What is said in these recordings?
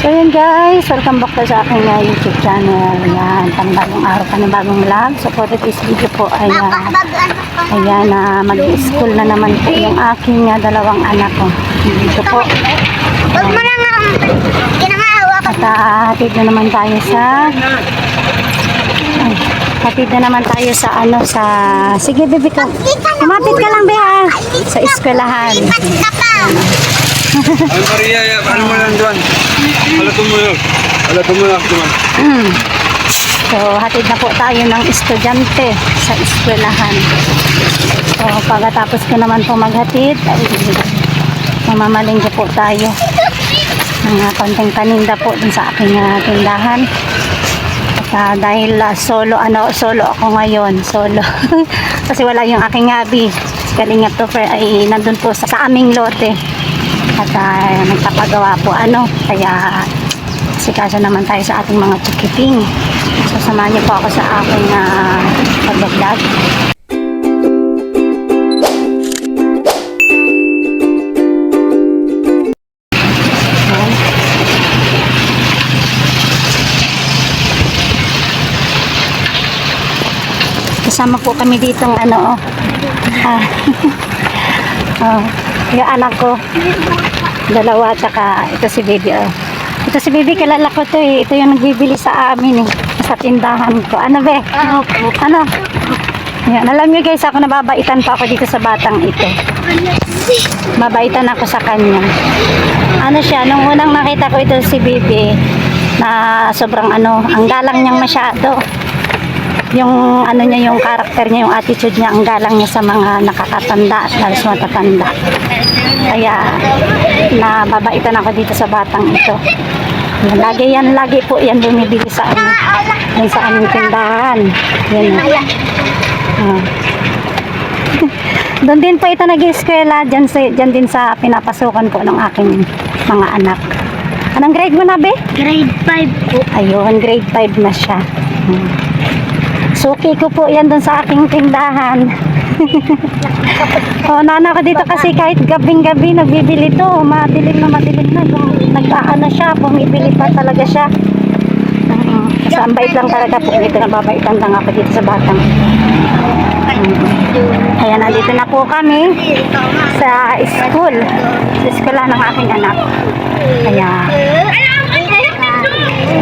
So yun guys, welcome back to sa aking YouTube channel. Yan, panibagong araw, panibagong vlog. So for this video po ay mag-school na naman po yung aking dalawang anak ko. Dito po. Huwag mo na nga kinangahawa ka. At hatid na naman tayo sa hatid na naman tayo sa sige bebe ko. Kumapit ka lang Bea sa eskwelahan. Lipat ka pa. Ano Maria, ano mo lang doon? Alam mo lang doon. So, hatid na po tayo ng estudyante sa eskwelahan. So, pagkatapos ko naman po maghatid, mamamalinggo po tayo ng konting paninda po dun sa aking tindahan. At dahil solo ako ngayon, solo. Kasi wala yung aking habi. Si Kalingap Topper ay nandun po sa aming lote. At nagpapagawa po kaya sikaso naman tayo sa ating mga chikiting. So samahan niyo po ako sa aking pag-vlog. Kasama po kami dito yung anak ko dalawa, tsaka ito si baby ito si baby, kilala ko to ito yung nagbibili sa amin sa tindahan ko. Ano be? Ano? Yan, alam nyo guys, ako nababaitan pa ako dito sa batang ito. Mabaitan ako sa kanya. Ano siya, nung unang nakita ko ito si baby na sobrang ang galang niyang masyado. Yung niya, yung karakter niya, yung attitude niya, ang galang niya sa mga nakakatanda at sa matatanda. Kaya nababaitan ako dito sa batang ito. Lagi po yan bumibili sa sa aming tindahan. Yan. Doon din po ito nag-eskwela, dyan din sa pinapasukan po ng aking mga anak. Anong grade mo na be? Grade 5 po. Ayun, grade 5 na siya. Suki ko po yan doon sa aking tindahan. Nana ko dito kasi kahit gabing-gabi nagbibili to. Madilim na. Nag-aano siya, bumibili pa talaga siya. Kasi ang bait lang talaga po. Dito nababaitan lang ako dito sa batang. Ayan, nandito na po kami sa school. Sa eskwela ng aking anak. Kaya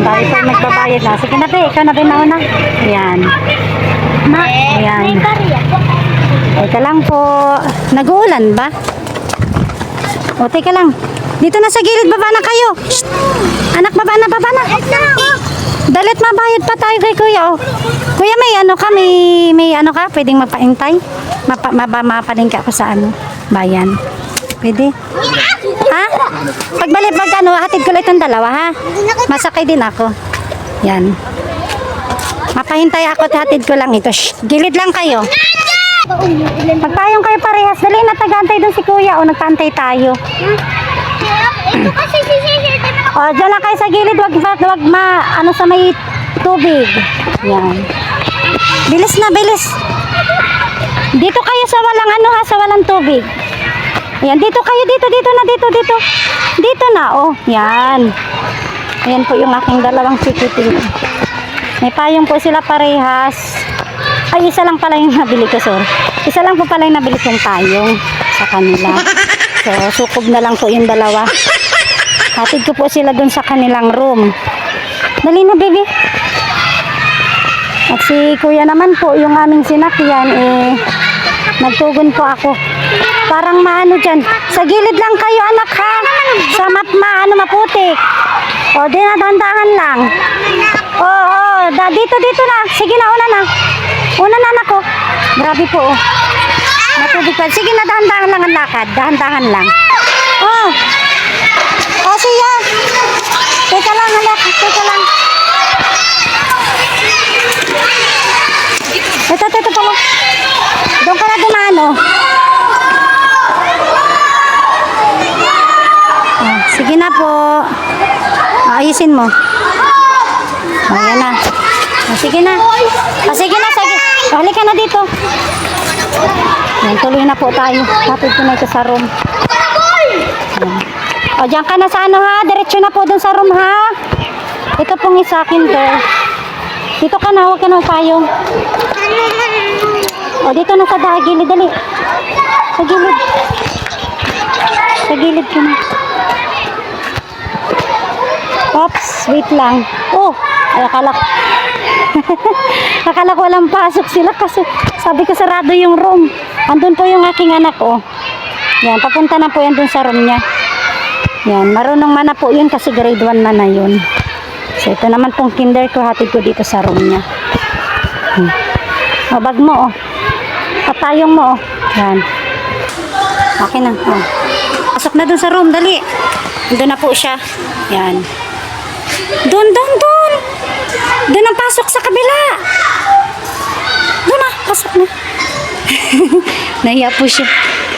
tayo po nagbabayad na. Sige na be, ikaw na be mauna. Ayan. Ayan. Teka lang po. Nag-uulan ba? O, teka lang. Dito na sa gilid, baba na kayo. Shhh. Anak, baba na. Dalit mabayad pa tayo kay kuya. Oh. Kuya, may ka? Pwedeng magpaintay? Mapalingka ako sa bayan. Pwede? Ha? Pagbalik hatid ko lang itong dalawa ha. Masakay din ako. Yan. Mapahintay ako at hatid ko lang ito. Shh, gilid lang kayo. Magpayong kayo parehas. Dali na tagantay doon si kuya. O nagpantay tayo. O dyan lang kayo sa gilid. Wag sa may tubig. Yan. Bilis na, bilis. Dito kayo sa walang sa walang tubig. Ayan, dito kayo, dito na, oh, yan. Ayan po yung aking dalawang chikiting. May payong po sila parehas. Ay, isa lang pala yung nabili ko, sorry. Isa lang po pala yung nabili kong payong sa kanila. So, sukob na lang po yung dalawa. Hatid ko po sila dun sa kanilang room. Dali na, baby. At si kuya naman po, yung aming sinakyan, nagtugon po ako. Parang dyan. Sa gilid lang kayo, anak, ha? Sa maputik. O, dahan-dahan lang. Dito na. Sige na, una na. Una na, anak ko. Grabe po, oh. Matubig pa. Sige na, dahan-dahan lang ang lakad. Dahan-dahan lang. Siya. Teka lang, halak. Teka lang. Ito pala. Doon ka na dumano. Sige na po. Ayusin mo. Ayan na. Sige na. Sige. Halika na dito. Ayan, tuloy na po tayo. Hatid ko na ito sa room. O, diyan ka na sa ano ha. Diretso na po dun sa room ha. Ito pong isa akin to. Dito ka na, huwag ka na payong. O, dito na sa gilid, dali. Sa gilid. Sa gilid ka na. Oops, wait lang. Oh, ay, akala ko. Akala ko walang pasok sila kasi sabi ko sarado yung room. Andun po yung aking anak, oh. Yan, papunta na po yan dun sa room niya. Yan, marunong man na po yun kasi grade 1 na yun. So, ito naman pong kinder ko, hatid ko dito sa room niya. O, bag mo, oh. Patayong mo, oh. Yan. Okay na, oh. Pasok na dun sa room, dali. Doon na po siya. Yan. Doon. Doon ang pasok sa kabila. Doon na, pasok na. Nahiya po siya.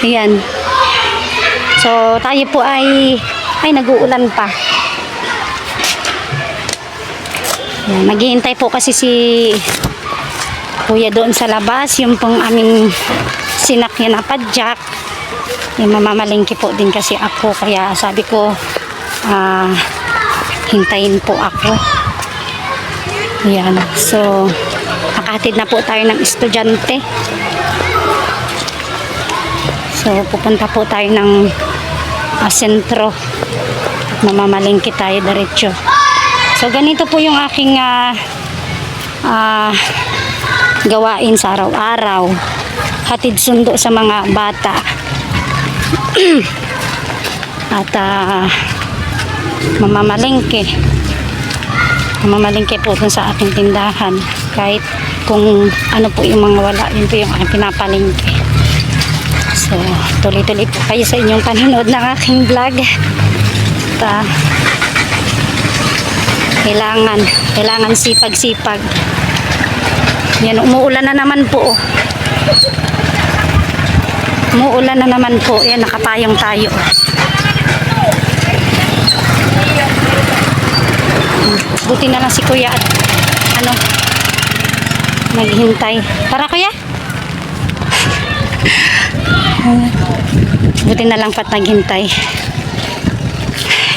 Ayan. So, tayo po ay nag-uulan pa. Ayan, naghihintay po kasi si kuya doon sa labas. Yung pong aming sinakyan na padjak. Mamamalingki po din kasi ako. Kaya sabi ko, hintayin po ako. Ayan. So, nakahatid na po tayo ng estudyante. So, pupunta po tayo ng sentro. Mamamalingki tayo diretso. So, ganito po yung aking gawain sa araw-araw. Hatid sundo sa mga bata. At mamamalingki po dun sa aking tindahan. Kahit kung ano po yung mga wala, yun po yung aking pinapalingki. So, tuloy-tuloy po kayo sa inyong panonood ng aking vlog. At kailangan sipag-sipag. Yan, umuulan na naman po. Umuulan na naman po. Yan, nakapayong tayo. Buti na lang si kuya at naghintay. Tara kuya. Buti na lang pat naghintay.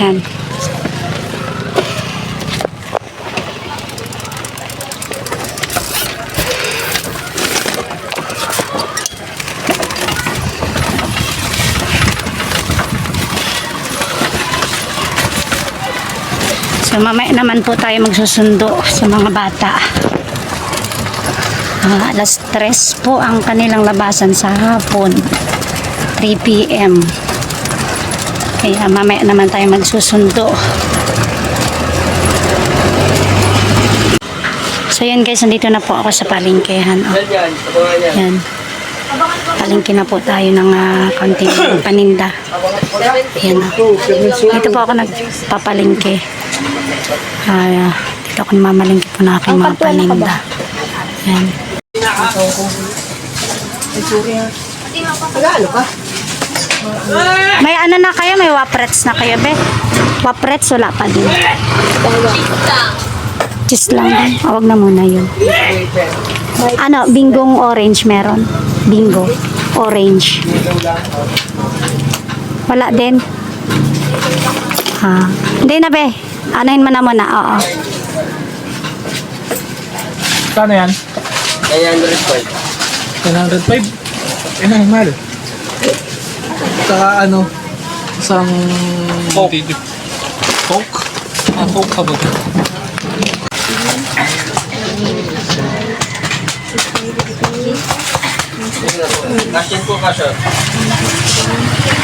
Yan. So, mamaya naman po tayo magsusundo sa mga bata. Alas 3 po ang kanilang labasan sa hapon. 3 p.m. Kaya mamaya naman tayo magsusundo. So, yan guys, nandito na po ako sa palengkehan. Oh. Yan. Palengke na po tayo ng konting paninda. Yan. Dito po ako nagpapalengke. Dito ako mamalingki po na aking mga paninda. Yan. May ano na kayo? May waprets na kayo, be? Waprets, wala pa din. Cheese lang din. Huwag na muna yun. Ano, bingong orange meron? Bingo. Orange. Wala din? Hindi na, be. Anahin mo na muna, oo. Kano yan? 905. 905? Eh, mahal. Saka isang... Coke. Coke? Coke ka ba? Kasyan po, kasyan.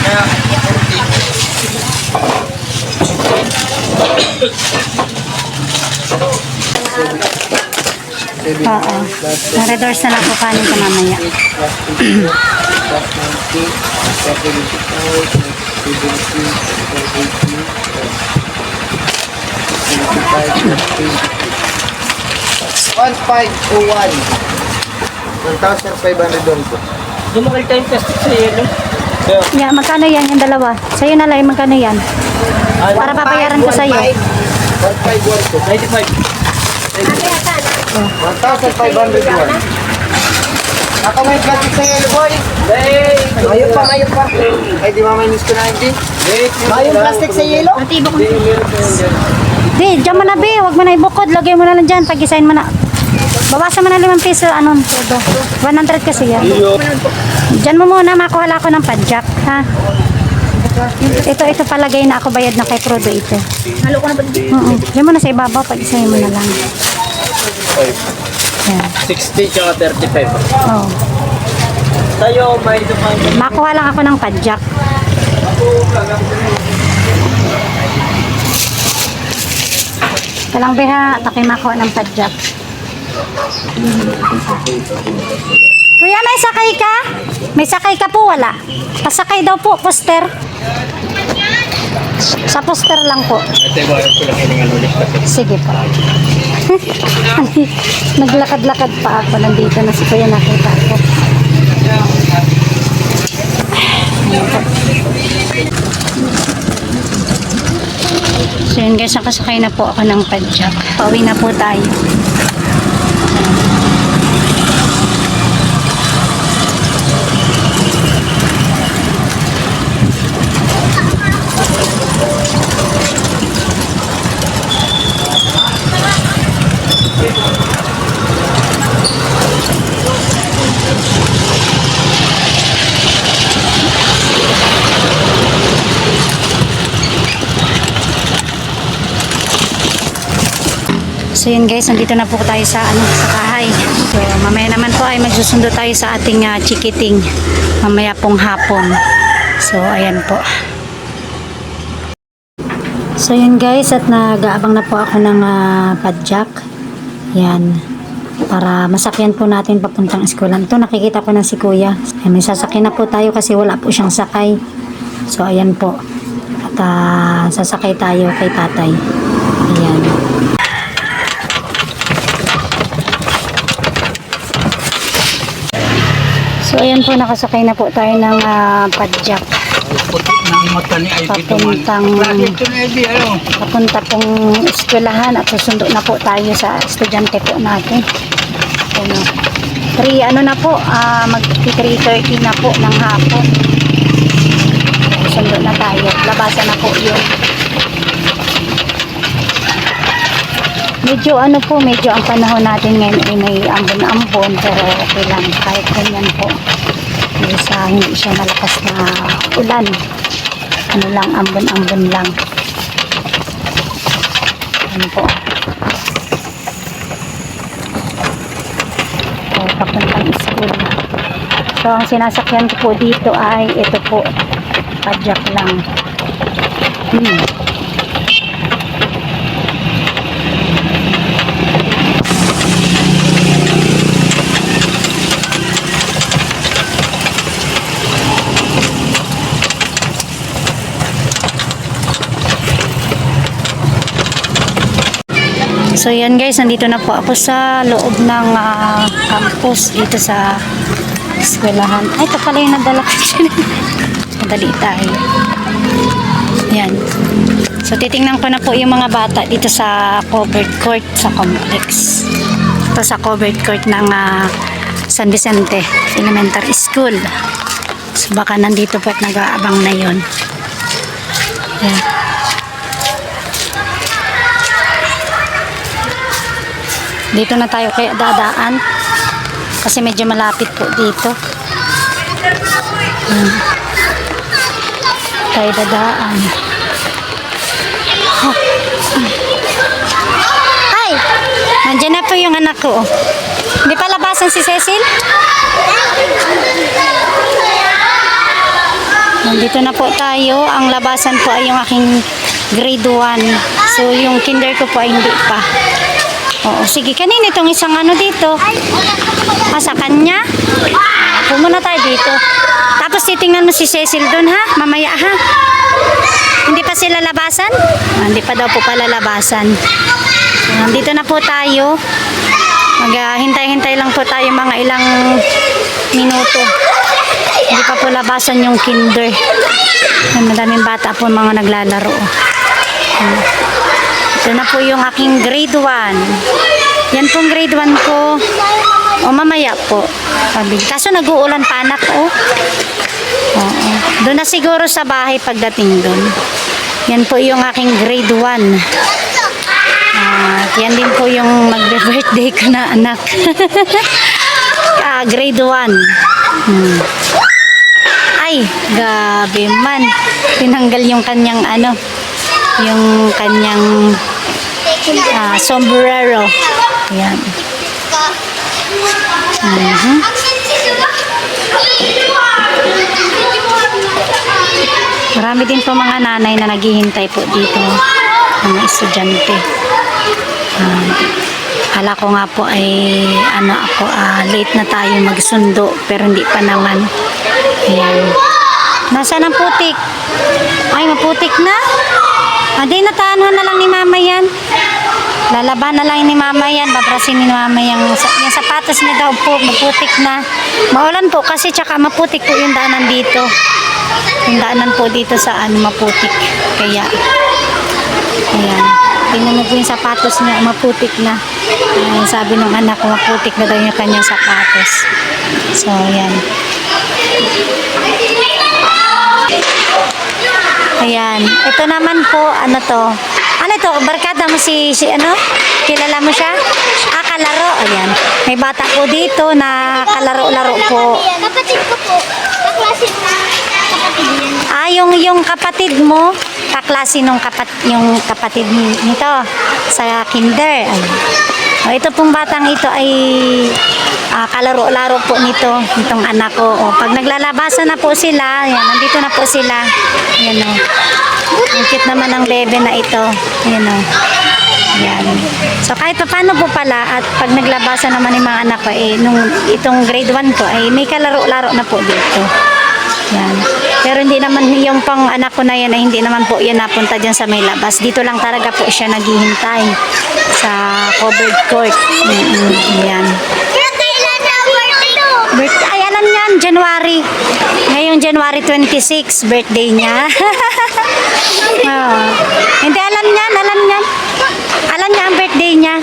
Kaya, 40. Oo. Na-redoors na lang po kanin ka mamaya. $1,501. 1,500 doon po. Dumakay tayong plastic sa yelo. Yeah, magkano yan yung dalawa? Sa'yo na lang, magkano yan? Para papayaran ko sa'yo. 1,501 po. 1,501. Ako may plastic sa yelo, boy. Ayun pa. Ay, di mamay nis ko na hindi. Bayong plastic sa yelo? Di, dyan mo na, be. Huwag mo na ibukod. Lagay mo na lang dyan. Pag-isahin mo na. Bawasan mo na 5 piso. Ano? 100 kasi yan. Dyan mo muna. Makuhala ko ng padjak. Ha? Ito palagay na ako bayad na kay Prodo ito. Halo ko na ba? Diyan mo na sa ibabaw. Pag-isahin mo na lang. Yan. 60 tsaka 35. Oh. Tayo, may dumaan. Makuha lang ako ng padjak. Kalang beha, takoy makuha ng padjak. Kuya, may sakay ka? May sakay ka po, wala. Pasakay daw po, poster. Sa poster lang po. Ate, bayang ko lang hiningan ulit. Sige po. Naglakad-lakad pa ako. Nandito na si Kuya, nakita ko. So yun guys, nakasakay na po ako ng padjak. Pauwi na po tayo. So yun guys, nandito na po tayo sa sa kahay. So mamaya naman po ay magsusundo tayo sa ating chikiting. Mamaya pong hapon. So ayan po. So yun guys, at nag-aabang na po ako ng padjak. Yan. Para masakyan po natin papuntang eskwelahan. Ito nakikita ko na si Kuya. May sasakyan na po tayo kasi wala po siyang sakay. So ayan po. At sasakay tayo kay tatay. Ayan. So ayan po, nakasakay na po tayo ng padjak. Papunta pong eskwelahan at susundo na po tayo sa estudyante po natin. Ano, 3 na po, mag 3:30 na po ng hapon. Susundo na tayo, labasan na po yun. Medyo medyo ang panahon natin ngayon ay may ambon-ambon, pero okay lang kahit ganyan po. Hindi siya malakas na ulan. Ambon-ambon lang. Ano po. So, papuntang school. So, ang sinasakyan ko po dito ay ito po. Padjak lang. So yan guys, nandito na po ako sa loob ng campus dito sa eskwelahan. Ay, ito pala yung nadala ko. Madali tayo. Yan. So titingnan ko na po yung mga bata dito sa covered court sa complex. Ito sa covered court ng San Vicente Elementary School. So baka nandito po at nag-aabang na yun. Yan. Dito na tayo kaya dadaan kasi medyo malapit po dito. Tayo dadaan. Ay! Nandiyan na po yung anak ko. Hindi pa labasan si Cecil? Nandito na po tayo. Ang labasan po ay yung aking grade 1. So yung kinder ko po ay hindi pa. Oo, sige. Kanina itong isang dito. Sa kanya. Pumunta tayo dito. Tapos titingnan mo si Cecil doon ha. Mamaya ha. Hindi pa sila labasan? Hindi pa daw po pala labasan. So, nandito na po tayo. Maghintay-hintay lang po tayo mga ilang minuto. Hindi pa po labasan yung kinder. Madaming bata po mga naglalaro. Ito na po yung aking grade 1. Yan pong grade 1 ko. O mamaya po. Kaso nag-uulan pa anak. Oo. Doon na siguro sa bahay pagdating doon. Yan po yung aking grade 1. At yan din po yung magbe-birthday ko na anak. Grade 1. Ay, gabi man. Tinanggal yung kanyang ano, yung kanyang sombrero. Ayan. Marami din po mga nanay na naghihintay po dito, mga estudyante. Kala ko nga po ay late na tayo magsundo, pero hindi pa naman. Ayan. Nasaan ang putik? Ay, maputik na. Hindi, nataanhan na lang ni mama yan. Lalaban na lang ni mama yan. Babrasin ni mama yung sapatos niya daw po. Maputik na. Maulan po kasi tsaka maputik po yung daanan dito. Yung daanan po dito sa maputik. Kaya, ayan. Tingnan mo po yung sapatos niya. Maputik na. Sabi ng anak ko, maputik na daw yung kanyang sapatos. So, ayan. Ayan. Ito naman po, ano to? Ano to? Barkada mo si Kilala mo siya? Kalaro. Ayan. May bata po dito na kalaro-laro po. Kapatid ko po. Kaklase na kapatid niya. Yung kapatid mo, kaklase nung kapatid nito sa kinder. Ayan. Ito pong batang ito ay kalaro-laro po nitong anak ko. Pag naglalabasan na po sila, ayan, nandito na po sila. Ayan o. Ang cute naman ng bebe na ito. Ayan o. Ayan. So kahit pa paano po pala, at pag naglabasan naman yung mga anak ko, itong grade 1 ko, ay may kalaro-laro na po dito. Ayan. Pero hindi naman yung pang anak ko na yan, ay hindi naman po yan napunta dyan sa may labas. Dito lang talaga po siya naghihintay sa covered court. Ayan. Ay, alam niyan, January. Ngayong January 26, birthday niya. Hindi, alam niyan. Alam niya ang birthday niya.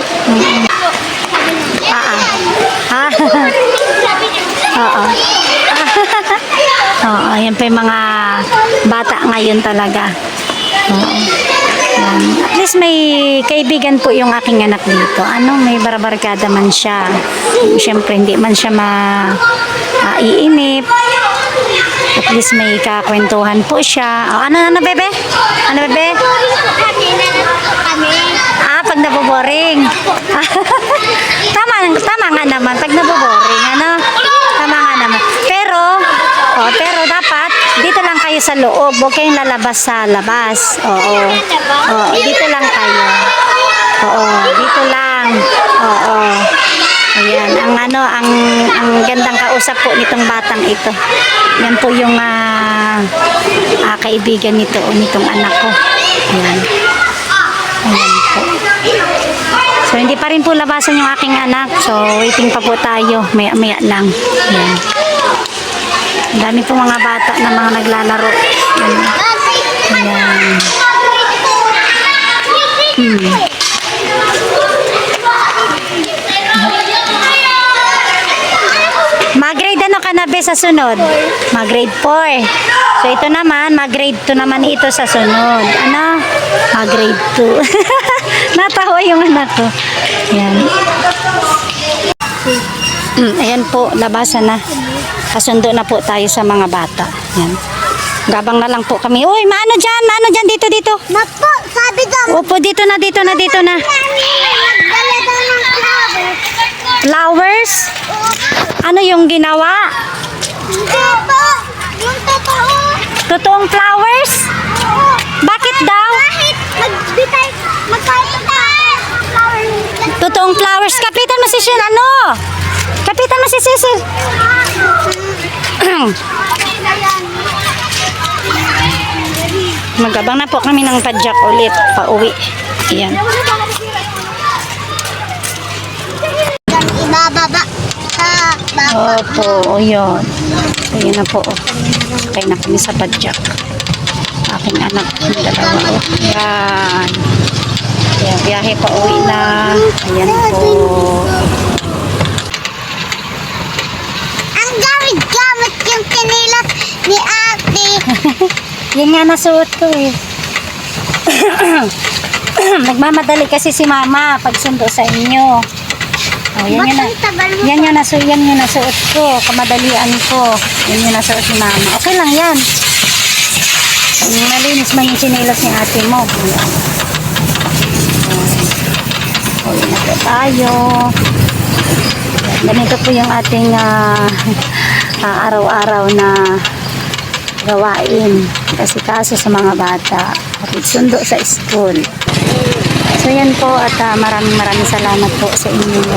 Oo. Ayan pa yung mga bata ngayon talaga. At least may kaibigan po yung aking anak dito. May barabarkada man siya. Siyempre hindi man siya iinip. At least may kakwentuhan po siya. Ano bebe? Ano bebe? Pag naboboring. Tama nga naman. Pag naboboring, tama nga naman. Pero dapat dito lang kayo sa loob. Huwag kayong lalabas sa labas. Oo, dito lang kayo. Dito lang. Ayan, ang gandang kausap po nitong batang ito. Yan po yung kaibigan nitong anak ko. Ayan. Ayan po. So, hindi pa rin po labasan yung aking anak. So, waiting pa po tayo. Maya-maya lang. Ayan. Ang dami po mga bata na mga naglalaro. Ayan. Mag-grade ano ka na be sa sunod? Mag-grade 4. So ito naman, mag-grade 2 naman ito sa sunod. Mag-grade 2. Natawa yung anak ko. Ayan. Ayan po, labasan na. Kasundo na po tayo sa mga bata. Ayan. Gabang na lang po kami. Uy, maano dyan, dito. Napo, sabi daw. Opo, dito na. Nagdala daw ng Flowers? Ano yung ginawa? Hindi po. Yung totoo. Totoong flowers? Bakit daw? Kahit magkait flower. Totoong flowers. Kapitan mo si Sil, Kapitan mo si Cecil. Magabang na po kami ng padyak ulit. Pauwi. Ayan. Ibababa sa baba. Opo, yun. Ayan na po. Kaya na kami sa padyak. Aking anak. Dalawa. Ayan. Ayan, biyahe pa uwi na. Ayan po. Ang gamit-gamit yung kinilas ni ate. Yan nga nasuot ko eh. Nagmamadali kasi si mama pag sundo sa inyo. Oh, yan yung nasuot ko. Kamadalian ko. Yan yung nasuot ni mama. Okay lang yan. Malinis man yung sinilas ni ate mo. Ayan. Uwi na po tayo. Ganito po yung ating araw-araw na gawain. Kasi kaso sa mga bata. At sundo sa school. So yan po at maraming salamat po sa inyong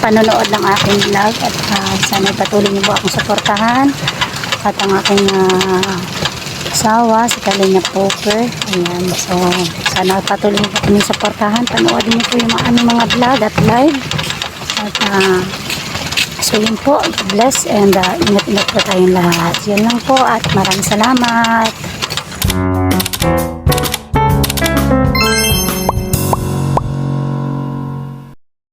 panonood ng aking vlog at sana patuloy niyo po akong suportahan at ang aking asawa si Kalina Poker. Ayan, so sana patuloy niyo po kami suportahan, panoodin niyo po yung aming mga vlog at live at so yun po, bless and ingat-ingat po tayong lahat. Yan lang po at maraming salamat.